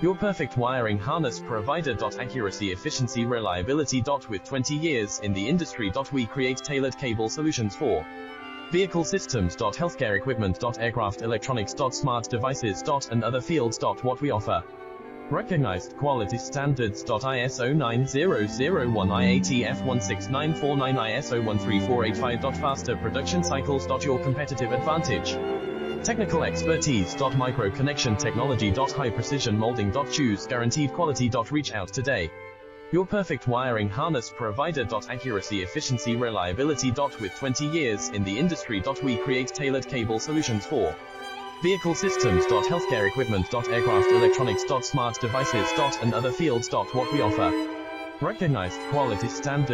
Your perfect wiring harness provider. Accuracy, efficiency, reliability. With 20 years in the industry. We create tailored cable solutions for vehicle systems. Healthcare equipment. Aircraft electronics. Smart devices. And other fields. What we offer: recognized quality standards. ISO 9001, IATF 16949, ISO 13485. Faster production cycles. Your competitive advantage: technical expertise. Micro connection technology. High precision molding. Choose guaranteed quality. Reach out today. Your perfect wiring harness provider. Accuracy, efficiency, reliability. With 20 years in the industry. We create tailored cable solutions for vehicle systems. Healthcare equipment. Aircraft electronics. Smart devices. And other fields. What we offer: recognized quality standards.